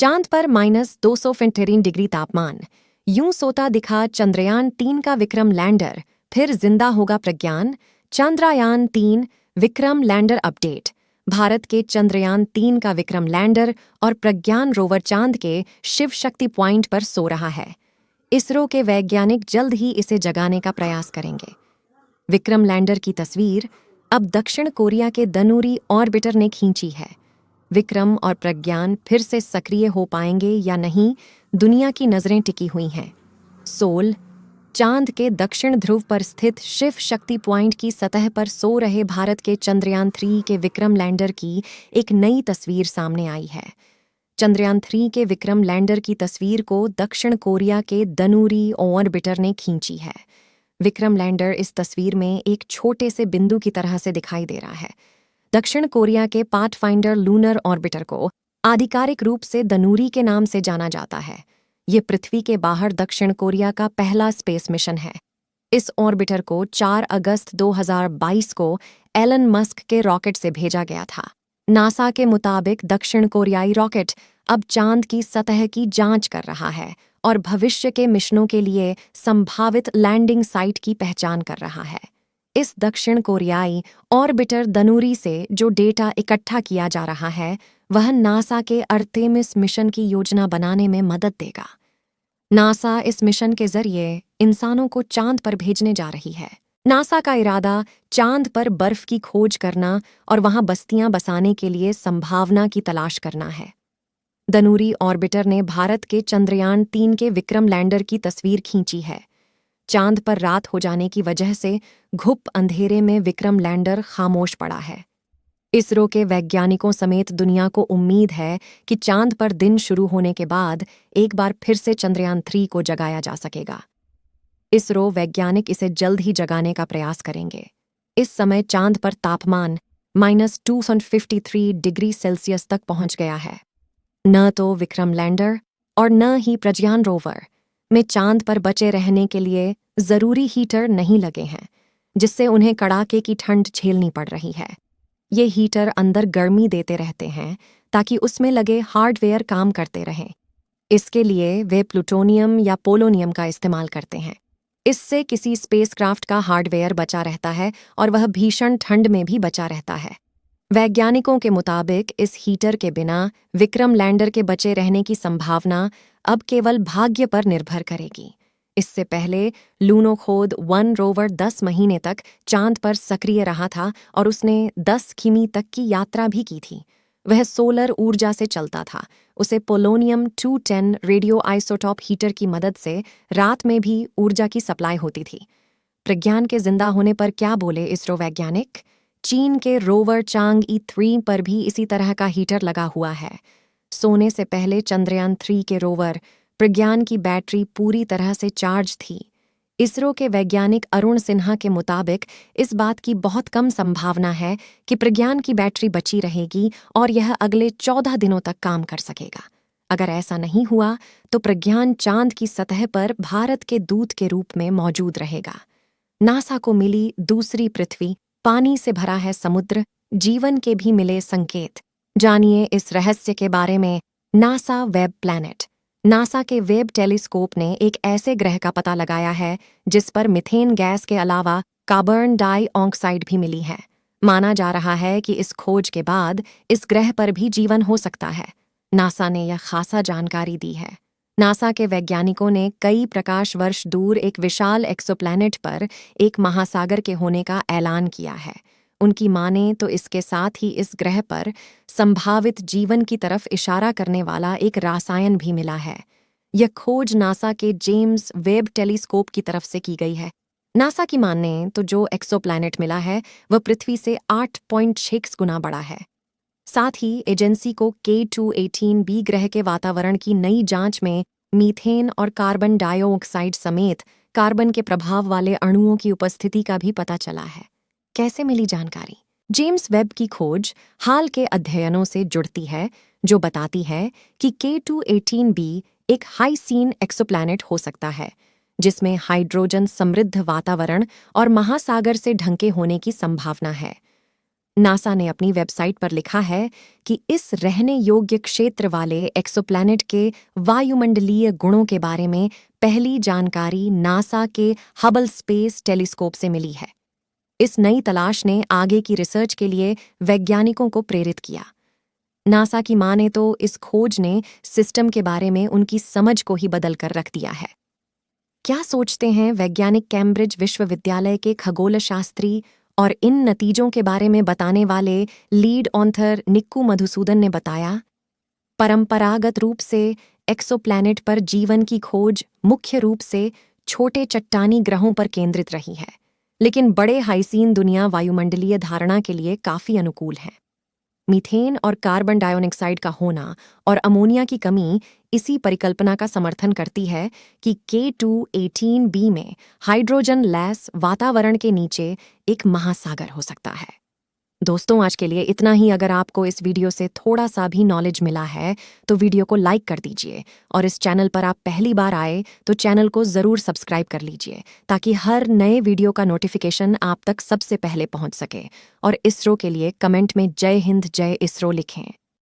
चांद पर -215 डिग्री तापमान। यूं सोता दिखा चंद्रयान-3 का विक्रम लैंडर, फिर जिंदा होगा प्रज्ञान। Chandrayaan three Vikram lander update. भारत के चंद्रयान-3 का विक्रम लैंडर और प्रज्ञान रोवर चांद के शिव शक्ति पॉइंट पर सो रहा है। इसरो के वैज्ञानिक जल्द ही इसे जगाने का प्रयास करेंगे। विक्रम लैंडर की तस्वीर अब दक्षिण कोरिया के दनूरी ऑर्बिटर ने खींची है। विक्रम और प्रज्ञान फिर से सक्रिय हो पाएंगे या नहीं, दुनिया की नजरें टिकी हुई हैं। सोल, चांद के दक्षिण ध्रुव पर स्थित शिव शक्ति पॉइंट की सतह पर सो रहे भारत के चंद्रयान-3 के विक्रम लैंडर की एक नई तस्वीर सामने आई है। चंद्रयान-3 के विक्रम लैंडर की तस्वीर को दक्षिण कोरिया के दनूरी ऑर्बिटर ने खींची है। विक्रम लैंडर इस तस्वीर में एक छोटे से बिंदु की तरह से दिखाई दे रहा है। दक्षिण कोरिया के पाथफाइंडर लूनर ऑर्बिटर को आधिकारिक रूप से दनूरी के नाम से जाना जाता है। ये पृथ्वी के बाहर दक्षिण कोरिया का पहला स्पेस मिशन है। इस ऑर्बिटर को 4 अगस्त 2022 को एलन मस्क के रॉकेट से भेजा गया था। नासा के मुताबिक दक्षिण कोरियाई रॉकेट अब चांद की सतह की जांच कर रहा है और भविष्य के मिशनों के लिए संभावित लैंडिंग साइट की पहचान कर रहा है। इस दक्षिण कोरियाई ऑर्बिटर दनूरी से जो डेटा इकट्ठा किया जा रहा है, वह नासा के आर्टेमिस मिशन की योजना बनाने में मदद देगा। नासा इस मिशन के जरिए इंसानों को चांद पर भेजने जा रही है। नासा का इरादा चांद पर बर्फ की खोज करना और वहां बस्तियां बसाने के लिए संभावना की तलाश करना है। दनूरी ऑर्बिटर ने भारत के चंद्रयान-3 के विक्रम लैंडर की तस्वीर खींची है। चांद पर रात हो जाने की वजह से घुप अंधेरे में विक्रम लैंडर खामोश पड़ा है। इसरो के वैज्ञानिकों समेत दुनिया को उम्मीद है कि चांद पर दिन शुरू होने के बाद एक बार फिर से चंद्रयान-3 को जगाया जा सकेगा। इसरो वैज्ञानिक इसे जल्द ही जगाने का प्रयास करेंगे। इस समय चांद पर तापमान -253 डिग्री सेल्सियस तक पहुंच गया है। न तो विक्रम लैंडर और न ही प्रज्ञान रोवर में चांद पर बचे रहने के लिए जरूरी हीटर नहीं लगे हैं, जिससे उन्हें कड़ाके की ठंड झेलनी पड़ रही है। ये हीटर अंदर गर्मी देते रहते हैं ताकि उसमें लगे हार्डवेयर काम करते रहें। इसके लिए वे प्लूटोनियम या पोलोनियम का इस्तेमाल करते हैं। इससे किसी स्पेसक्राफ्ट का हार्डवेयर बचा रहता है और वह भीषण ठंड में भी बचा रहता है। वैज्ञानिकों के मुताबिक इस हीटर के बिना विक्रम लैंडर के बचे रहने की संभावना अब केवल भाग्य पर निर्भर करेगी। इससे पहले लूनोखोद 1 रोवर 10 महीने तक चांद पर सक्रिय रहा था और उसने 10 किमी तक की यात्रा भी की थी। वह सोलर ऊर्जा से चलता था। उसे पोलोनियम 210 रेडियो आइसोटॉप हीटर की मदद से रात में भी ऊर्जा की सप्लाई होती थी। प्रज्ञान के जिंदा होने पर क्या बोले इसरो वैज्ञानिक? चीन के रोवर चांग-ई 3 पर भी इसी तरह का हीटर लगा हुआ है। सोने से पहले चंद्रयान-3 के रोवर प्रज्ञान की बैटरी पूरी तरह से चार्ज थी। इसरो के वैज्ञानिक अरुण सिन्हा के मुताबिक इस बात की बहुत कम संभावना है कि प्रज्ञान की बैटरी बची रहेगी और यह अगले 14 दिनों तक काम कर सकेगा। अगर ऐसा नहीं हुआ तो प्रज्ञान चांद की सतह पर भारत के दूत के रूप में मौजूद रहेगा। नासा को मिली दूसरी पृथ्वी, पानी से भरा है समुद्र, जीवन के भी मिले संकेत। जानिए इस रहस्य के बारे में। NASA web planet. नासा के वेब टेलीस्कोप ने एक ऐसे ग्रह का पता लगाया है जिस पर मीथेन गैस के अलावा कार्बन डाइऑक्साइड भी मिली है। माना जा रहा है कि इस खोज के बाद इस ग्रह पर भी जीवन हो सकता है। नासा ने यह खासा जानकारी दी है। नासा के वैज्ञानिकों ने कई प्रकाश वर्ष दूर एक विशाल एक्सोप्लैनेट पर एक महासागर के होने का ऐलान किया है। उनकी माने तो इसके साथ ही इस ग्रह पर संभावित जीवन की तरफ इशारा करने वाला एक रसायन भी मिला है। यह खोज नासा के जेम्स वेब टेलीस्कोप की तरफ से की गई है। नासा की माने तो जो एक्सोप्लैनेट मिला है वह पृथ्वी से 8.6 गुना बड़ा है। साथ ही एजेंसी को K2-18b ग्रह के वातावरण की नई जांच में मीथेन और कार्बन डाइऑक्साइड समेत कार्बन के प्रभाव वाले अणुओं की उपस्थिति का भी पता चला है। कैसे मिली जानकारी? जेम्स वेब की खोज हाल के अध्ययनों से जुड़ती है, जो बताती है कि K2-18b एक हाईसीन एक्सोप्लैनेट हो सकता है, जिसमें हाइड्रोजन समृद्ध वातावरण और महासागर से ढंके होने की संभावना है। नासा ने अपनी वेबसाइट पर लिखा है कि इस रहने योग्य क्षेत्र वाले एक्सोप्लैनेट के वायुमंडलीय गुणों के बारे में पहली जानकारी नासा के हबल स्पेस टेलीस्कोप से मिली है। इस नई तलाश ने आगे की रिसर्च के लिए वैज्ञानिकों को प्रेरित किया। नासा की माने तो इस खोज ने सिस्टम के बारे में उनकी समझ को ही बदल कर रख दिया है। क्या सोचते हैं वैज्ञानिक कैम्ब्रिज विश्वविद्यालय के खगोल शास्त्री और इन नतीजों के बारे में बताने वाले लीड ऑथर निक्कू मधुसूदन ने बताया, परंपरागत रूप से एक्सोप्लैनेट पर जीवन की खोज मुख्य रूप से छोटे चट्टानी ग्रहों पर केंद्रित रही है, लेकिन बड़े हाइसीन दुनिया वायुमंडलीय धारणा के लिए काफी अनुकूल हैं। मीथेन और कार्बन डाइऑक्साइड का होना और अमोनिया की कमी इसी परिकल्पना का समर्थन करती है कि K2-18b में हाइड्रोजन लैस वातावरण के नीचे एक महासागर हो सकता है। दोस्तों, आज के लिए इतना ही। अगर आपको इस वीडियो से थोड़ा सा भी नॉलेज मिला है तो वीडियो को लाइक कर दीजिए, और इस चैनल पर आप पहली बार आए तो चैनल को ज़रूर सब्सक्राइब कर लीजिए ताकि हर नए वीडियो का नोटिफिकेशन आप तक सबसे पहले पहुंच सके। और इसरो के लिए कमेंट में जय हिंद जय इसरो लिखें।